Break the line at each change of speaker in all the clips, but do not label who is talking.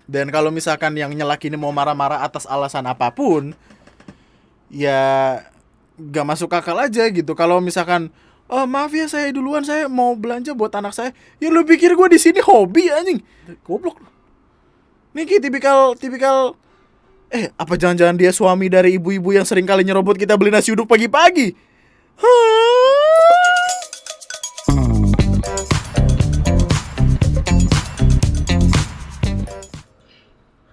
Dan kalau misalkan yang nyelak ini mau marah-marah atas alasan apapun, ya gak masuk akal aja gitu. Kalau misalkan, oh maaf ya saya duluan, saya mau belanja buat anak saya. Ya lu pikir gue di sini hobi anjing? Goblok. Nih kayak tipikal apa jangan-jangan dia suami dari ibu-ibu yang sering kali nyerobot kita beli nasi uduk pagi-pagi? Hah?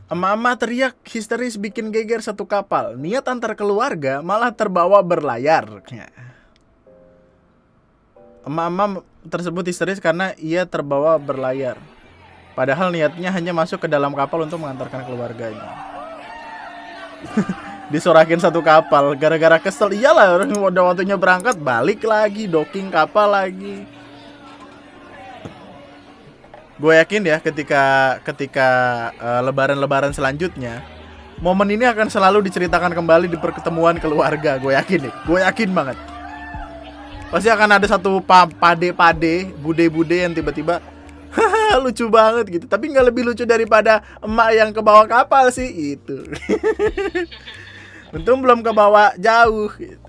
Emak-emak teriak histeris bikin geger satu kapal. Niat antar keluarga malah terbawa berlayar. Emak-emak tersebut histeris karena ia terbawa berlayar. Padahal niatnya hanya masuk ke dalam kapal untuk mengantarkan keluarganya. Disorakin satu kapal gara-gara kesel. Iyalah, udah waktunya berangkat, balik lagi, docking kapal lagi. Gue yakin ya ketika lebaran-lebaran selanjutnya, momen ini akan selalu diceritakan kembali di pertemuan keluarga. Gue yakin nih, gue yakin banget. Pasti akan ada satu pade-pade, bude-bude yang tiba-tiba haha lucu banget gitu. Tapi nggak lebih lucu daripada emak yang ke bawah kapal sih itu. Untung belum ke bawah jauh gitu.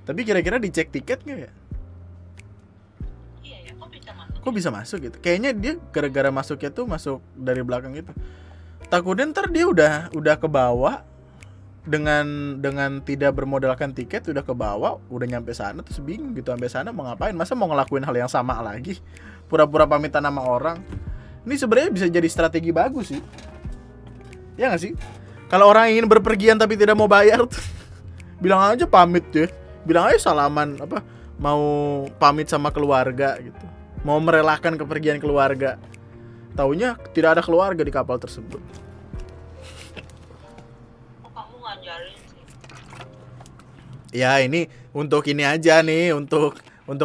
Tapi kira-kira dicek tiket nggak ya? Kok bisa masuk gitu? Kayaknya dia gara-gara masuknya tuh masuk dari belakang gitu. Takutnya ntar dia udah ke bawah dengan tidak bermodalkan tiket, udah ke bawah, udah nyampe sana terus bingung gitu sampai sana mau ngapain? Masa mau ngelakuin hal yang sama lagi? Pura-pura pamitan sama orang. Ini sebenarnya bisa jadi strategi bagus sih. Ya nggak sih? Kalau orang ingin berpergian tapi tidak mau bayar, bilang aja pamit ya. Bilang aja salaman apa? Mau pamit sama keluarga gitu. Mau merelakan kepergian keluarga. Taunya tidak ada keluarga di kapal tersebut.
Kok kamu ngajarin sih?
Ya ini untuk ini aja nih, untuk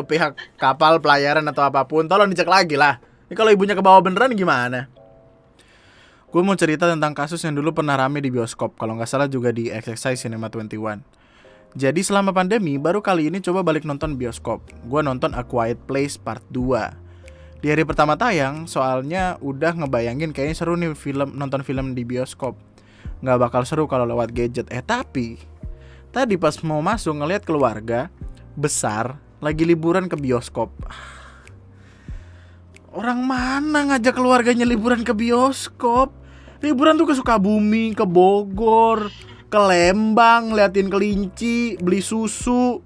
pihak kapal pelayaran atau apapun, tolong dicek lagi lah. Ini kalau ibunya ke bawah beneran gimana? Gue mau cerita tentang kasus yang dulu pernah rame di bioskop. Kalau nggak salah juga di Exercise Cinema 21. Jadi selama pandemi, baru kali ini coba balik nonton bioskop. Gue nonton A Quiet Place Part 2. Di hari pertama tayang, soalnya udah ngebayangin kayaknya seru nih nonton film di bioskop. Nggak bakal seru kalau lewat gadget. Tapi tadi pas mau masuk ngeliat keluarga besar lagi liburan ke bioskop. Orang mana ngajak keluarganya liburan ke bioskop? Liburan tuh ke Sukabumi, ke Bogor, ke Lembang, liatin kelinci, beli susu.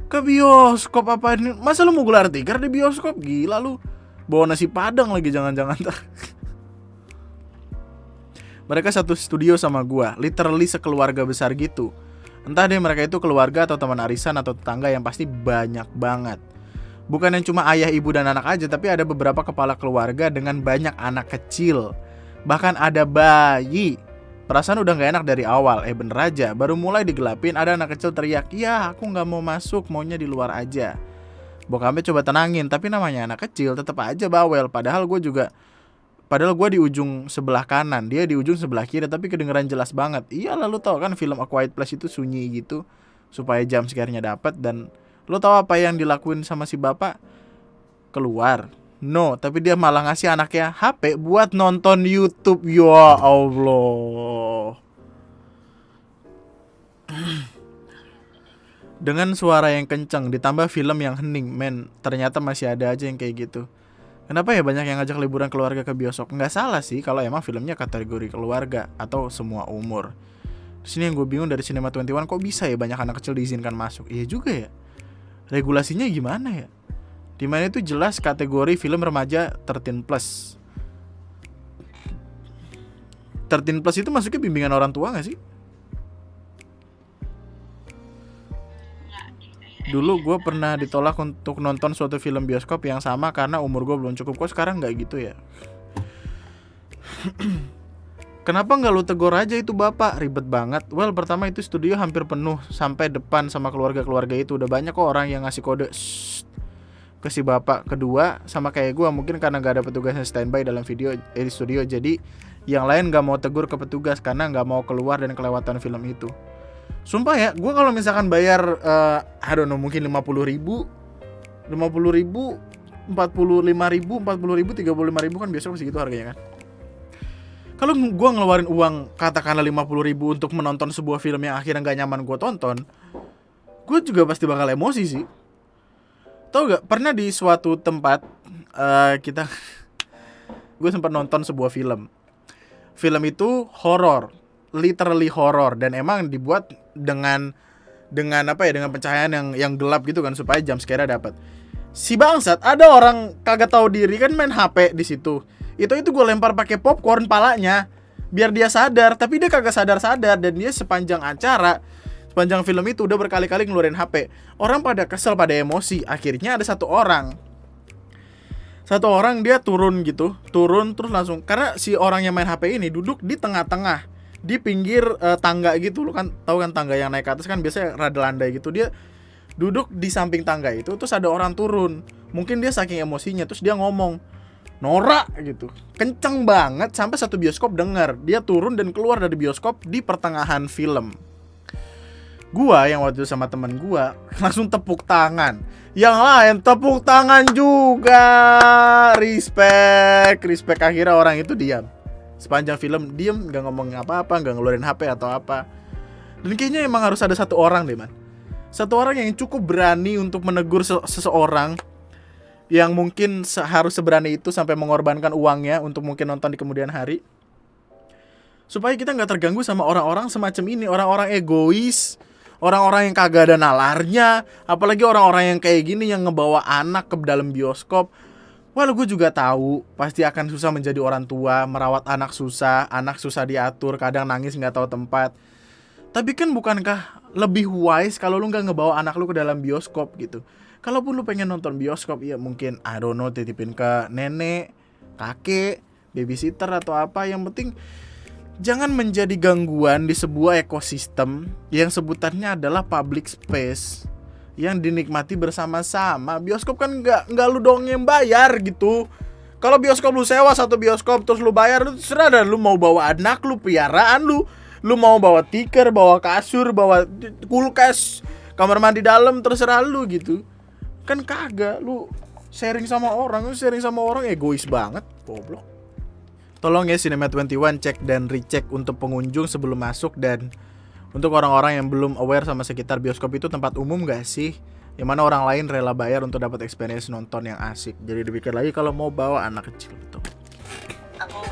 Ke bioskop apa ini? Masa lu mau gelar tikar di bioskop? Gila lu. Bawa nasi padang lagi jangan-jangan ntar. Mereka satu studio sama gua, literally sekeluarga besar gitu. Entah deh mereka itu keluarga atau teman arisan atau tetangga yang pasti banyak banget. Bukan yang cuma ayah, ibu, dan anak aja, tapi ada beberapa kepala keluarga dengan banyak anak kecil. Bahkan ada bayi. Perasaan udah gak enak dari awal. Bener aja, baru mulai digelapin ada anak kecil teriak, "Ya aku gak mau masuk, maunya di luar aja." Bokapnya coba tenangin, tapi namanya anak kecil tetap aja bawel. Padahal gue di ujung sebelah kanan, dia di ujung sebelah kiri, tapi kedengeran jelas banget. Iya lah, lu tau kan film A Quiet Place itu sunyi gitu supaya jump scare-nya dapat. Dan lu tau apa yang dilakuin sama si bapak? Keluar. No, tapi dia malah ngasih anaknya HP buat nonton YouTube. Ya Allah. Dengan suara yang kencang ditambah film yang hening, men, ternyata masih ada aja yang kayak gitu. Kenapa ya banyak yang ngajak liburan keluarga ke bioskop? Nggak salah sih kalau emang filmnya kategori keluarga atau semua umur. Di sini yang gue bingung dari Cinema 21, kok bisa ya banyak anak kecil diizinkan masuk? Iya juga ya. Regulasinya gimana ya? Dimana itu jelas kategori film remaja 13 plus. 13 plus itu masuknya bimbingan orang tua gak sih? Dulu gue pernah ditolak untuk nonton suatu film bioskop yang sama karena umur gue belum cukup. Kok sekarang gak gitu ya? Kenapa gak lu tegur aja itu bapak? Ribet banget. Well, pertama itu studio hampir penuh sampai depan sama keluarga-keluarga itu. Udah banyak kok orang yang ngasih kode ke si bapak. Kedua, sama kayak gue, mungkin karena gak ada petugas yang standby dalam di studio, jadi yang lain gak mau tegur ke petugas karena gak mau keluar dan kelewatan film itu. Sumpah ya, gue kalau misalkan bayar I don't know, mungkin 50 ribu, 45 ribu, 40 ribu, 35 ribu kan biasa segitu harganya kan. Kalau gue ngeluarin uang katakanlah 50.000 untuk menonton sebuah film yang akhirnya gak nyaman gue tonton, gue juga pasti bakal emosi sih. Tau gak, pernah di suatu tempat kita gue sempat nonton sebuah film. Film itu horor, literally horor, dan emang dibuat dengan apa ya, dengan pencahayaan yang gelap gitu kan, supaya jump scare-nya dapat. Si bangsat, ada orang kagak tahu diri kan main HP di situ. Itu gue lempar pakai popcorn palanya biar dia sadar, tapi dia kagak sadar, dan dia sepanjang sepanjang film itu udah berkali-kali ngeluarin HP. Orang pada kesel, pada emosi. Akhirnya ada satu orang dia turun terus langsung, karena si orang yang main HP ini duduk di tengah-tengah, di pinggir tangga gitu. Lu kan tahu kan tangga yang naik ke atas kan biasanya rada landai gitu. Dia duduk di samping tangga itu, terus ada orang turun. Mungkin dia saking emosinya, terus dia ngomong norak gitu, kenceng banget sampai satu bioskop dengar. Dia turun dan keluar dari bioskop di pertengahan film. Gua yang waktu itu sama temen gua langsung tepuk tangan. Yang lain tepuk tangan juga. Respect. Akhirnya orang itu diam. Sepanjang film diam, gak ngomong apa-apa, gak ngeluarin HP atau apa. Dan kayaknya emang harus ada satu orang deh, man. Satu orang yang cukup berani untuk menegur seseorang yang mungkin harus seberani itu sampai mengorbankan uangnya untuk mungkin nonton di kemudian hari, supaya kita gak terganggu sama orang-orang semacam ini. Orang-orang egois, orang-orang yang kagak ada nalarnya. Apalagi orang-orang yang kayak gini, yang ngebawa anak ke dalam bioskop. Walau gue juga tahu pasti akan susah menjadi orang tua, merawat anak susah diatur, kadang nangis gak tahu tempat. Tapi kan bukankah lebih wise kalau lu gak ngebawa anak lu ke dalam bioskop gitu. Kalaupun lu pengen nonton bioskop, ya mungkin I don't know, titipin ke nenek, kakek, babysitter atau apa. Yang penting jangan menjadi gangguan di sebuah ekosistem yang sebutannya adalah public space yang dinikmati bersama-sama. Bioskop kan nggak lu dong yang bayar gitu. Kalau bioskop lu sewa satu bioskop terus lu bayar, lu terserah dah. Lu mau bawa anak lu, piaraan lu mau bawa tikar, bawa kasur, bawa kulkas, kamar mandi dalam, terserah lu gitu. Kan kagak, lu sharing sama orang egois banget, goblok. Tolong ya Cinema 21 cek dan recheck untuk pengunjung sebelum masuk, dan untuk orang-orang yang belum aware sama sekitar bioskop itu tempat umum gak sih? Yang mana orang lain rela bayar untuk dapat experience nonton yang asik. Jadi dipikir lagi kalau mau bawa anak kecil gitu.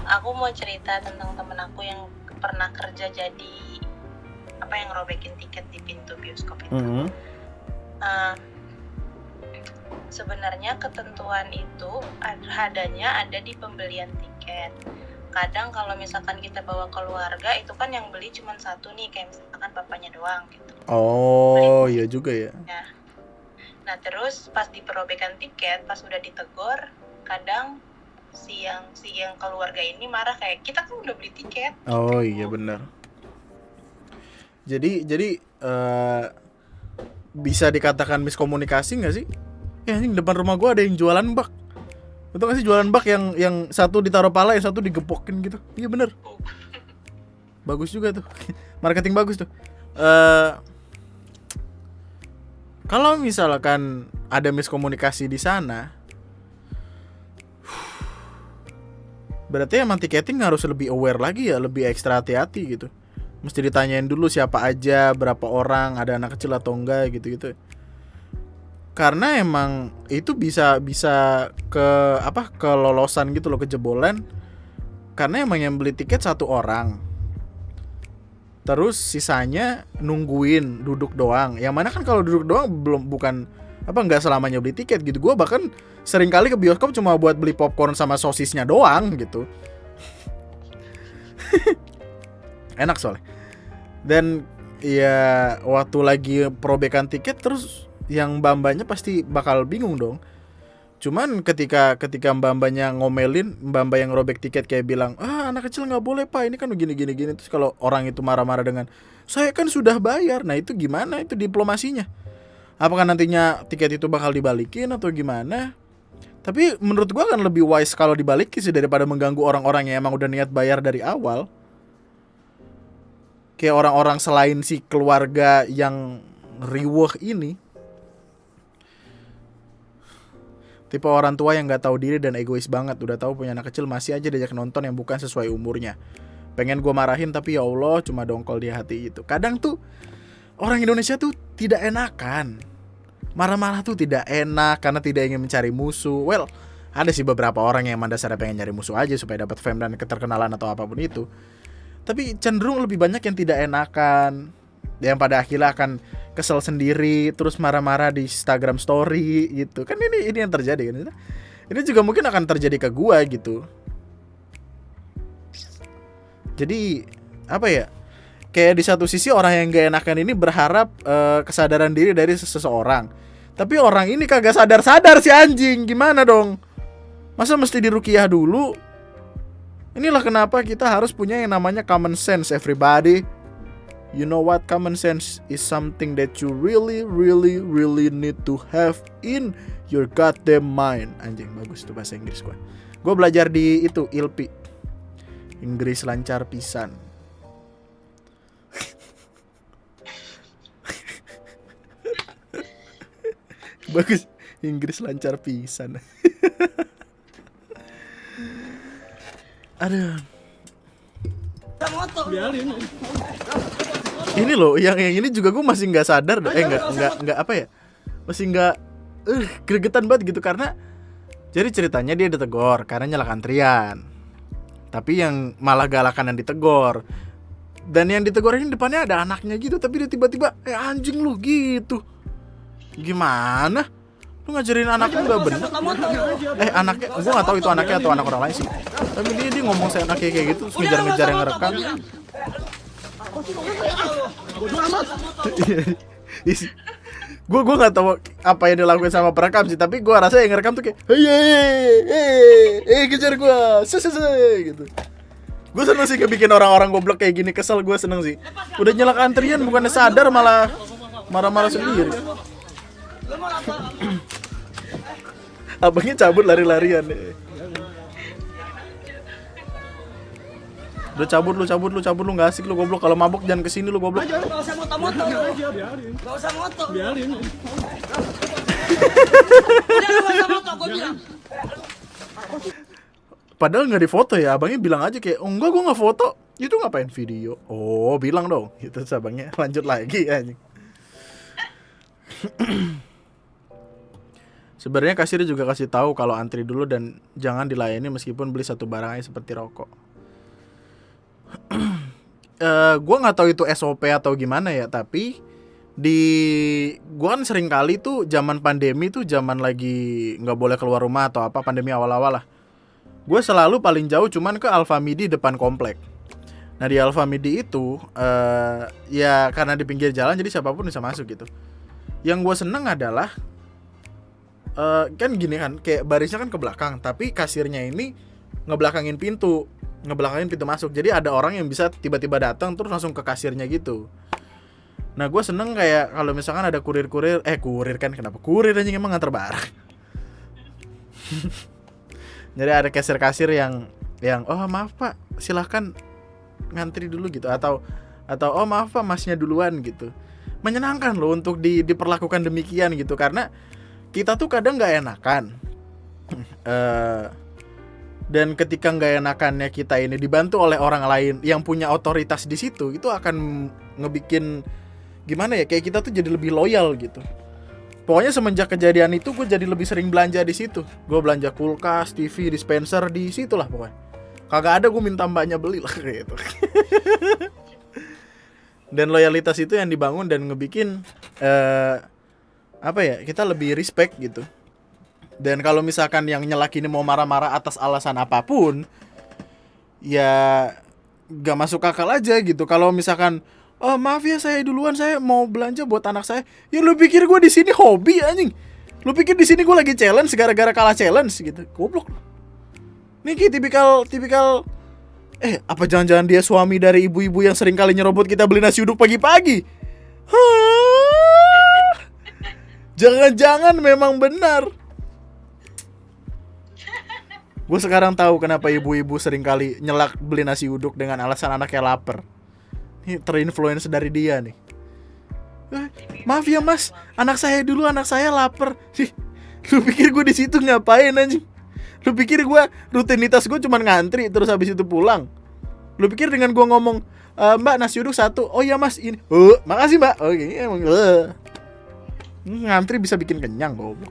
Aku mau cerita tentang temen aku yang pernah kerja jadi yang ngerobekin tiket di pintu bioskop itu. Sebenarnya ketentuan itu adanya ada di pembelian tiket. Kadang kalau misalkan kita bawa keluarga, itu kan yang beli cuma satu nih, kayak misalkan bapaknya doang gitu.
Oh, iya juga ya.
Nah terus pas di perobekan tiket, pas udah ditegur, kadang si yang keluarga ini marah, kayak kita kan udah beli tiket.
Oh iya benar. Jadi bisa dikatakan miskomunikasi nggak sih? Ya ini depan rumah gue ada yang jualan bak. Betul nggak sih, jualan bak yang satu ditaruh pala, yang satu digepokin gitu. Iya bener. Bagus juga tuh. Marketing bagus tuh. Kalau misalkan ada miskomunikasi di sana, berarti emang tiketing harus lebih aware lagi ya, lebih ekstra hati-hati gitu. Mesti ditanyain dulu siapa aja, berapa orang, ada anak kecil atau enggak gitu-gitu. Karena emang itu bisa kelolosan gitu loh, kejebolan. Karena emang yang beli tiket satu orang, terus sisanya nungguin duduk doang. Yang mana kan kalau duduk doang nggak selamanya beli tiket gitu. Gue bahkan sering kali ke bioskop cuma buat beli popcorn sama sosisnya doang gitu. Enak soalnya. Dan ya waktu lagi perobekan tiket, terus yang mbak-mbaknya pasti bakal bingung dong. Cuman ketika mbak-mbaknya ngomelin, mbak-mbak yang robek tiket kayak bilang, anak kecil nggak boleh pak, ini kan begini. Terus kalau orang itu marah-marah dengan, saya kan sudah bayar. Nah itu gimana itu diplomasinya? Apakah nantinya tiket itu bakal dibalikin atau gimana? Tapi menurut gua kan lebih wise kalau dibalikin sih, daripada mengganggu orang-orang yang emang udah niat bayar dari awal. Kayak orang-orang selain si keluarga yang riweh ini. Tipe orang tua yang nggak tahu diri dan egois banget. Udah tahu punya anak kecil masih aja diajak nonton yang bukan sesuai umurnya. Pengen gue marahin tapi ya Allah cuma dongkol di hati gitu. Kadang tuh orang Indonesia tuh tidak enakan. Marah-marah tuh tidak enak karena tidak ingin mencari musuh. Well, ada sih beberapa orang yang emang dasarnya pengen nyari musuh aja supaya dapat fame dan keterkenalan atau apapun itu. Tapi cenderung lebih banyak yang tidak enakan, yang pada akhirnya akan kesel sendiri, terus marah-marah di Instagram story gitu. Kan ini yang terjadi kan. Ini juga mungkin akan terjadi ke gua gitu. Jadi apa ya? Kayak di satu sisi orang yang gak enakan ini berharap kesadaran diri dari seseorang. Tapi orang ini kagak sadar-sadar si anjing. Gimana dong? Masa mesti diruqyah dulu? Inilah kenapa kita harus punya yang namanya common sense, everybody. You know what? Common sense is something that you really need to have in your goddamn mind. Anjing, bagus tuh bahasa Inggris gua. Gua belajar di itu, ILPI. Inggris lancar pisan. Bagus, Inggris lancar pisan. Aduh. Ini loh, yang ini juga gue masih nggak sadar, nggak apa ya, masih nggak, gregetan banget gitu karena, jadi ceritanya dia ditegur karena nyala antrian, tapi yang malah galakan yang ditegor, dan yang ditegor ini depannya ada anaknya gitu, tapi dia tiba-tiba, anjing lu gitu, gimana? Lu ngajarin anaknya nggak bener? Anaknya, gue nggak tahu itu anaknya atau anak orang lain sih. Tapi dia ngomong saya anaknya kayak gitu, terus ngejar-ngejar yang ngerekam. Gue nggak tahu apa yang dilakukan sama perekam sih, tapi gue rasa yang ngerekam tuh kayak, kejar gue, gitu. Gue seneng sih kebikin orang-orang goblok kayak gini, kesel gue seneng sih. Udah nyelak antrian bukannya sadar malah marah-marah sendiri. Abangnya cabut lari-larian. Udah cabut lu nggak asik lu goblok. Kalau mabuk jangan kesini lu goblok.
Gak usah moto. Gak usah moto. Biarin. Udah gak usah moto, gue bilang.
Padahal nggak difoto ya, abangnya bilang aja kayak, oh enggak gue nggak foto. Itu ngapain video? Oh bilang dong. Itu abangnya lanjut lagi anjing. Sebenarnya kasir juga kasih tahu kalau antri dulu dan jangan dilayani meskipun beli satu barang aja seperti rokok. Gue nggak tahu itu SOP atau gimana ya, tapi gue kan sering kali tuh zaman pandemi tuh, zaman lagi nggak boleh keluar rumah atau apa, pandemi awal-awal lah. Gue selalu paling jauh cuman ke Alfamidi depan komplek. Nah di Alfamidi itu ya karena di pinggir jalan jadi siapapun bisa masuk gitu. Yang gue seneng adalah kan gini kan, kayak barisnya kan ke belakang, tapi kasirnya ini ngebelakangin pintu masuk. Jadi ada orang yang bisa tiba-tiba datang terus langsung ke kasirnya gitu. Nah gue seneng kayak kalau misalkan ada kurir kan, kenapa kurir anjing, emang nganter barang. Jadi ada kasir-kasir yang oh maaf pak silahkan ngantri dulu gitu, atau oh maaf pak masnya duluan gitu. Menyenangkan loh untuk diperlakukan demikian gitu, karena kita tuh kadang nggak enakan. Dan ketika nggak enakannya kita ini dibantu oleh orang lain yang punya otoritas di situ, itu akan ngebikin gimana ya, kayak kita tuh jadi lebih loyal gitu. Pokoknya semenjak kejadian itu gue jadi lebih sering belanja di situ. Gue belanja kulkas, TV, dispenser di situ lah pokoknya. Kagak ada gue minta mbaknya beli lah gitu. Dan loyalitas itu yang dibangun dan ngebikin apa ya, kita lebih respect gitu. Dan kalau misalkan yang nyelak ini mau marah-marah atas alasan apapun, ya gak masuk akal aja gitu. Kalau misalkan, oh maaf ya saya duluan, saya mau belanja buat anak saya. Ya lu pikir gue di sini hobi anjing? Lu pikir di sini gue lagi challenge gara-gara kalah challenge gitu? Goblok. Nih kayak tipikal apa jangan-jangan dia suami dari ibu-ibu yang sering kali nyerobot kita beli nasi uduk pagi-pagi? Jangan-jangan memang benar. Gue sekarang tahu kenapa ibu-ibu sering kali nyelak beli nasi uduk dengan alasan anaknya lapar. Ini terinfluence dari dia nih. Maaf ya mas, anak saya dulu, anak saya lapar. Lu pikir gue di situ ngapain anjing? Lu pikir gue rutinitas gue cuma ngantri terus habis itu pulang? Lu pikir dengan gue ngomong, Mbak nasi uduk 1, oh iya mas ini, makasih mbak, oke emang ngantri bisa bikin kenyang goblok.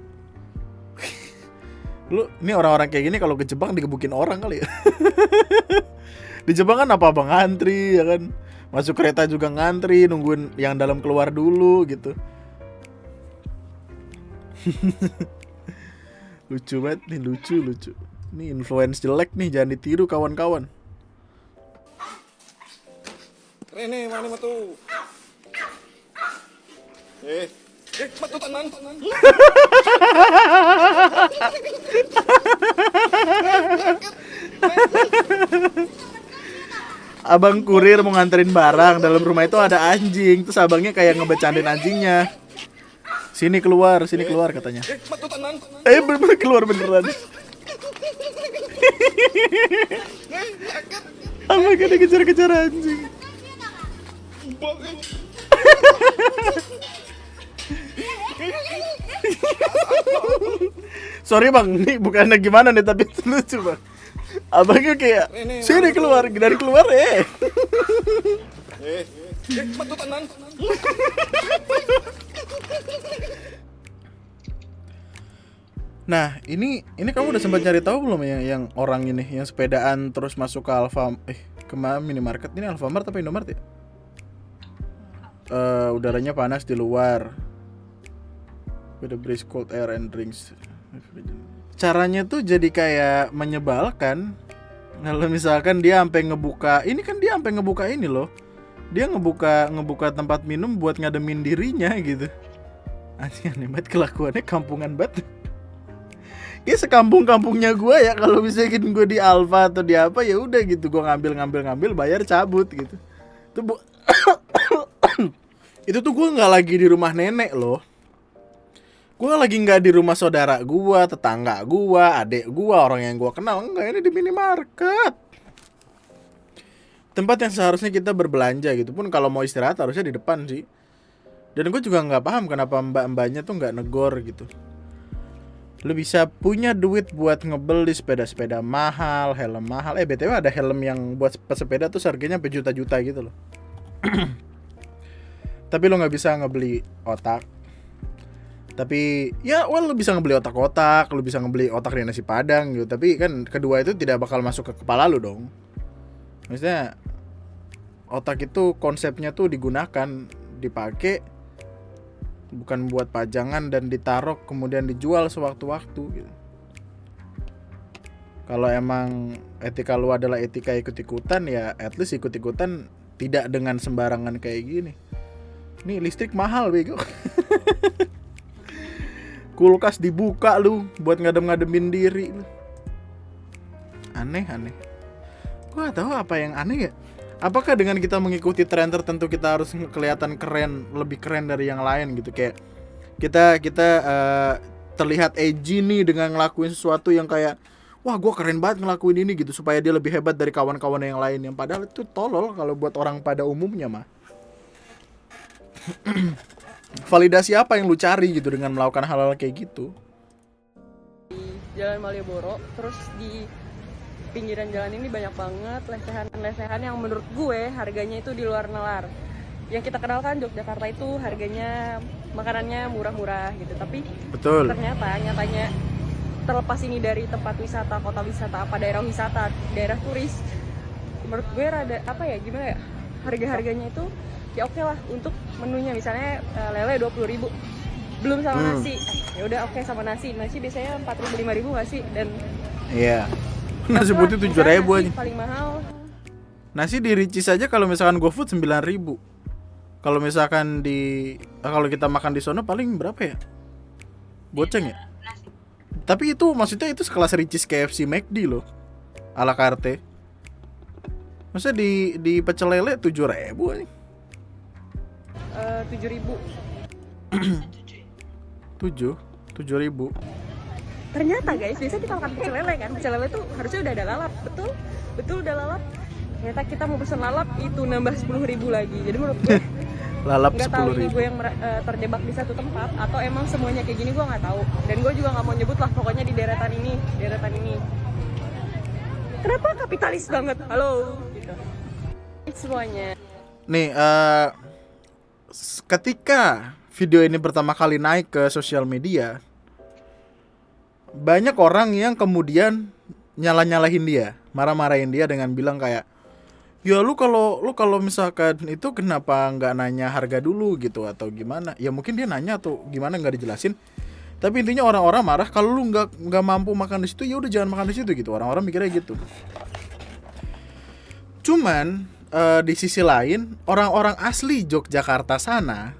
Lu ini orang-orang kayak gini kalau ke Jepang digebukin orang kali ya. Di Jepang kan apa bang ngantri ya kan, masuk kereta juga ngantri, nungguin yang dalam keluar dulu gitu. Lucu banget nih, lucu. Ini influence jelek nih, jangan ditiru kawan-kawan.
Rene, mana mah tuh? Matu tenang.
Abang kurir mau nganterin barang, dalam rumah itu ada anjing, terus abangnya kayak ngebecandain anjingnya. Sini keluar katanya.
Matu tenang.
Bener keluar beneran. Abang kan dikejar-kejar anjing. Sorry bang, ini bukannya gimana nih, tapi lucu bang. Abangnya kayak, sini keluar, dari keluar
Matu tenang.
Nah, ini kamu udah sempat cari tahu belum ya yang orang ini yang sepedaan terus masuk ke ke minimarket, ini Alfamart apa Indomart ya? Udaranya panas di luar. With the breeze, cold air and drinks. Caranya tuh jadi kayak menyebalkan. Kalau misalkan dia sampai ngebuka, ini kan dia sampai ngebuka ini loh. Dia ngebuka tempat minum buat ngademin dirinya gitu. Aneh banget kelakuannya, kampungan banget. Dia sekampung-kampungnya gue ya, kalau misalkan gue di Alfa atau di apa ya udah gitu, gue ngambil bayar cabut gitu. Itu tuh gue nggak lagi di rumah nenek loh. Gue lagi nggak di rumah saudara gue, tetangga gue, adik gue, orang yang gue kenal. Enggak, ini di minimarket. Tempat yang seharusnya kita berbelanja gitu. Pun kalau mau istirahat harusnya di depan sih. Dan gue juga nggak paham kenapa mbak-mbaknya tuh nggak negor gitu. Lu bisa punya duit buat ngebeli sepeda-sepeda mahal, helm mahal. BTW ada helm yang buat pesepeda tuh harganya berjuta-juta gitu loh. Tapi lu nggak bisa ngebeli otak. Tapi ya lu bisa ngebeli otak-otak, lu bisa ngebeli otak dari nasi padang gitu. Tapi kan kedua itu tidak bakal masuk ke kepala lu dong. Maksudnya otak itu konsepnya tuh digunakan, dipakai bukan buat pajangan dan ditaruh kemudian dijual sewaktu-waktu gitu. Kalau emang etika lu adalah etika ikut-ikutan, ya at least ikut-ikutan tidak dengan sembarangan kayak gini. Nih listrik mahal bego. Kulkas dibuka lu buat ngadem-ngademin diri lu. Aneh. Gua gak tahu apa yang aneh ya. Apakah dengan kita mengikuti tren tertentu kita harus kelihatan keren, lebih keren dari yang lain gitu, kayak kita terlihat edgy nih dengan ngelakuin sesuatu yang kayak wah gue keren banget ngelakuin ini gitu supaya dia lebih hebat dari kawan-kawan yang lain, yang padahal itu tolol kalau buat orang pada umumnya mah. Validasi apa yang lu cari gitu dengan melakukan hal-hal kayak gitu?
Di Jalan Malioboro, terus di pinggiran jalan ini banyak banget lesehan yang menurut gue harganya itu di luar nalar. Yang kita kenal kan Yogyakarta itu harganya makanannya murah-murah gitu, tapi
betul.
Nyatanya terlepas ini dari tempat wisata, kota wisata, apa daerah wisata, daerah turis, menurut gue rada apa ya, gimana ya, harga-harganya itu ya oke lah untuk menunya, misalnya lele 20.000 belum sama nasi, ya udah oke sama nasi biasanya 4.000 5.000 nggak sih, dan
iya nasi putih 7.000 aja
paling mahal.
Nasi di Ricis aja kalau misalkan GoFood 9.000. Kalau misalkan kalau kita makan di sono paling berapa ya, goceng ya. Tapi itu maksudnya itu sekelas Ricis, KFC, McD loh, ala carte. Maksudnya di pecel lele 7.000 aja. 7.000.
Ternyata guys, biasa kita makan pecel lele kan, pecel lele tuh harusnya udah ada lalap, betul udah lalap. Ternyata kita mau pesen lalap itu nambah 10.000 lagi. Jadi menurut gue
lalap
nggak tahu
10.000.
ini gue yang terjebak di satu tempat atau emang semuanya kayak gini gue nggak tahu, dan gue juga nggak mau nyebut lah, pokoknya di deretan ini kenapa kapitalis banget, halo gitu semuanya.
Nih, ketika video ini pertama kali naik ke sosial media, banyak orang yang kemudian nyalahin dia, marah-marahin dia dengan bilang kayak, ya lu kalau misalkan itu kenapa nggak nanya harga dulu gitu atau gimana? Ya mungkin dia nanya atau gimana nggak dijelasin. Tapi intinya orang-orang marah kalau lu nggak mampu makan di situ, ya udah jangan makan di situ gitu. Orang-orang mikirnya gitu. Cuman di sisi lain, orang-orang asli Yogyakarta sana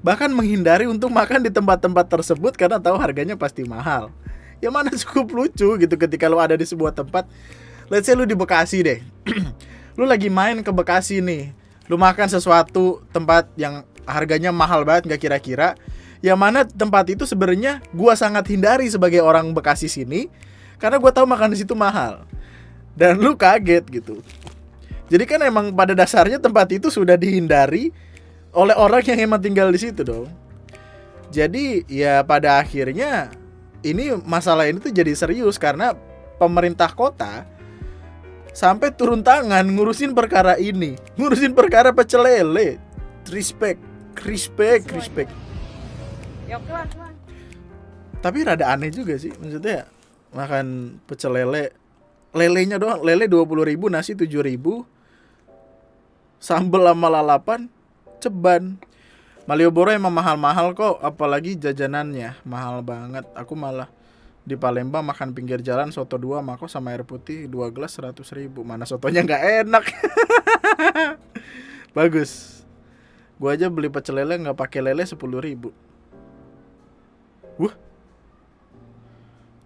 bahkan menghindari untuk makan di tempat-tempat tersebut karena tahu harganya pasti mahal. Ya mana cukup lucu gitu ketika lu ada di sebuah tempat. Let's say lu di Bekasi deh. Lu lagi main ke Bekasi nih, lu makan sesuatu tempat yang harganya mahal banget nggak kira-kira, yang mana tempat itu sebenarnya gua sangat hindari sebagai orang Bekasi sini karena gua tahu makan di situ mahal, dan lu kaget gitu. Jadi kan emang pada dasarnya tempat itu sudah dihindari oleh orang yang emang tinggal di situ dong. Jadi ya pada akhirnya ini masalah ini tuh jadi serius karena pemerintah kota sampai turun tangan ngurusin perkara ini, ngurusin perkara pecel lele. Respect.
Ya oke lah.
Tapi rada aneh juga sih, maksudnya makan pecel lele, lelenya doang, lele 20.000, nasi 7.000, sambel sama lalapan, ceban. Malioboro emang mahal-mahal kok, apalagi jajanannya mahal banget. Aku malah di Palembang makan pinggir jalan soto 2 mako sama air putih 2 gelas 100.000. Mana sotonya nggak enak. Bagus. Gua aja beli pecel lele nggak pakai lele 10.000.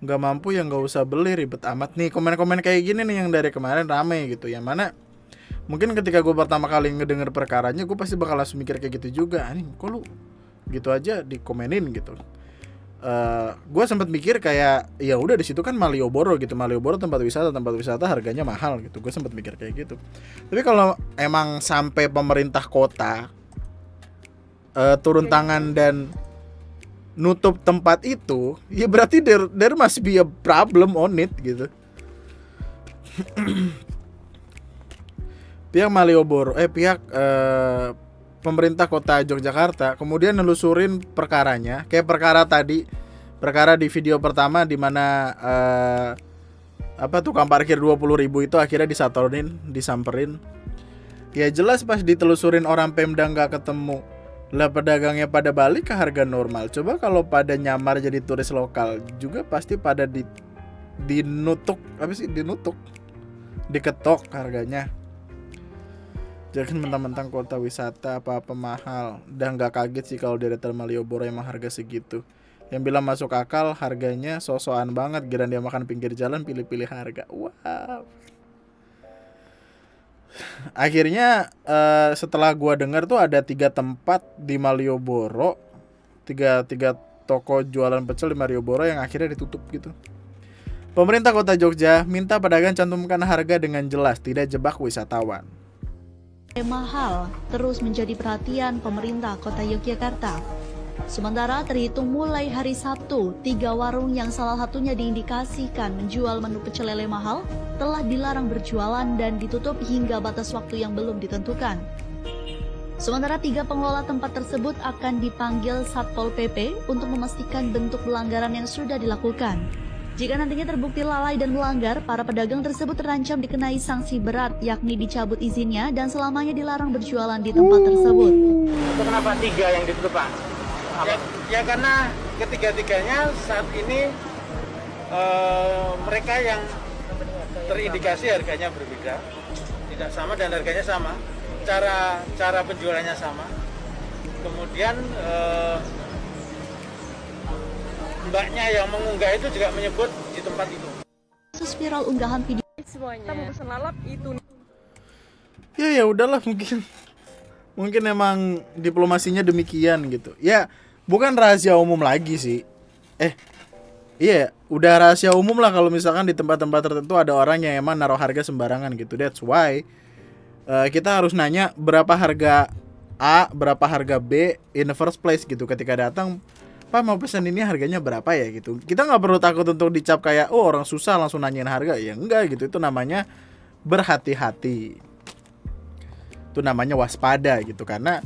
Nggak mampu ya nggak usah beli, ribet amat. Nih komen-komen kayak gini nih yang dari kemarin rame gitu. Yang mana mungkin ketika gue pertama kali ngedenger perkaranya, gue pasti bakal langsung mikir kayak gitu juga. Nih kok lu gitu aja dikomenin gitu. Gue sempat mikir kayak ya udah di situ kan Malioboro gitu, Malioboro tempat wisata harganya mahal gitu. Gue sempat mikir kayak gitu. Tapi kalau emang sampai pemerintah kota turun tangan dan nutup tempat itu, ya berarti there must be a problem on it gitu. Pihak Malioboro, pemerintah kota Yogyakarta kemudian nelusurin perkaranya, kayak perkara di video pertama di mana tukang parkir 20.000 itu akhirnya disamperin. Ya jelas pas ditelusurin orang Pemda nggak ketemu. Lah pedagangnya pada balik ke harga normal. Coba kalau pada nyamar jadi turis lokal juga pasti pada dinutuk, diketok harganya. Jangan mentang-mentang kota wisata apa-apa mahal. Dan gak kaget sih kalau di Deretan Malioboro emang harga segitu. Yang bilang masuk akal harganya so-soan banget. Giliran dia makan pinggir jalan pilih-pilih harga. Wow. Akhirnya setelah gua dengar tuh ada 3 tempat di Malioboro, 3 toko jualan pecel di Malioboro yang akhirnya ditutup gitu. Pemerintah Kota Jogja minta pedagang cantumkan harga dengan jelas, tidak jebak wisatawan.
Mahal terus menjadi perhatian pemerintah Kota Yogyakarta. Sementara terhitung mulai hari Sabtu, 3 warung yang salah satunya diindikasikan menjual menu pecel lele mahal telah dilarang berjualan dan ditutup hingga batas waktu yang belum ditentukan. Sementara 3 pengelola tempat tersebut akan dipanggil Satpol PP untuk memastikan bentuk pelanggaran yang sudah dilakukan. Jika nantinya terbukti lalai dan melanggar, para pedagang tersebut terancam dikenai sanksi berat, yakni dicabut izinnya dan selamanya dilarang berjualan di tempat tersebut.
Itu kenapa 3 yang ditutup, Pak? Ya karena ketiga-tiganya saat ini mereka yang terindikasi harganya berbeda, tidak sama dan harganya sama, cara penjualannya sama. Kemudian mbaknya yang mengunggah itu juga menyebut di tempat itu.
Kasus viral unggahan video
Semuanya. Kita mau pesen lalap itu.
Ya udahlah, mungkin emang diplomasinya demikian gitu. Ya bukan rahasia umum lagi sih. Iya, udah rahasia umum lah kalau misalkan di tempat-tempat tertentu ada orang yang emang naruh harga sembarangan gitu. That's why kita harus nanya berapa harga A, berapa harga B in the first place gitu. Ketika datang, Pak mau pesan ini harganya berapa ya gitu. Kita nggak perlu takut untuk dicap kayak oh orang susah langsung nanyain harga. Ya enggak gitu, itu namanya berhati-hati. Itu namanya waspada gitu. Karena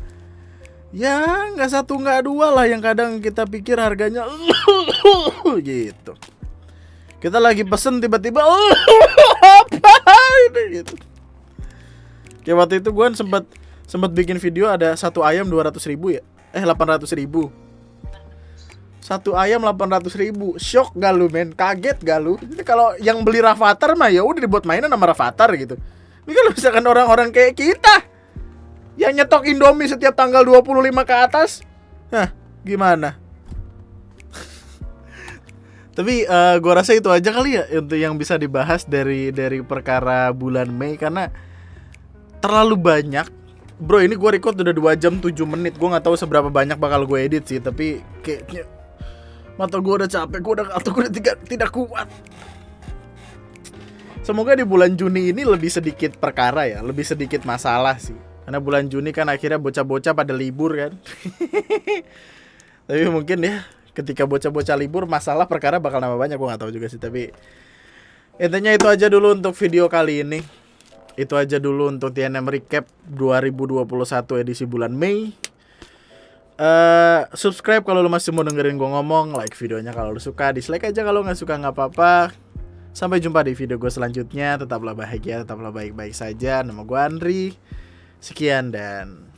ya nggak satu nggak dua lah yang kadang kita pikir harganya gitu. Kita lagi pesen tiba-tiba apa ini gitu. Kayak waktu itu gue sempat bikin video ada satu ayam 200.000 ya. 800.000. Satu ayam 800.000. Shock gak lu men? Kaget gak lu? Ini kalau yang beli Rafathar mah ya udah dibuat mainan sama Rafathar gitu. Ini kalau misalkan orang-orang kayak kita yang nyetok Indomie setiap tanggal 25 ke atas, hah, gimana? Tapi gue rasa itu aja kali ya untuk yang bisa dibahas dari perkara bulan Mei, karena terlalu banyak. Bro, ini gue record udah 2 jam 7 menit. Gue gak tahu seberapa banyak bakal gue edit sih, tapi kayaknya mata gue udah capek, gue udah tidak kuat. Semoga di bulan Juni ini lebih sedikit perkara ya, lebih sedikit masalah sih. Karena bulan Juni kan akhirnya bocah-bocah pada libur kan. Tapi mungkin ya ketika bocah-bocah libur masalah perkara bakal nambah banyak, gue gak tahu juga sih. Tapi intinya itu aja dulu untuk video kali ini. Itu aja dulu untuk TNM Recap 2021 edisi bulan Mei. Subscribe kalau lu masih mau dengerin gue ngomong. Like videonya kalau lu suka. Dislike aja kalau gak suka, gak apa-apa. Sampai jumpa di video gue selanjutnya. Tetaplah bahagia, tetaplah baik-baik saja. Nama gue Andri. Sekian dan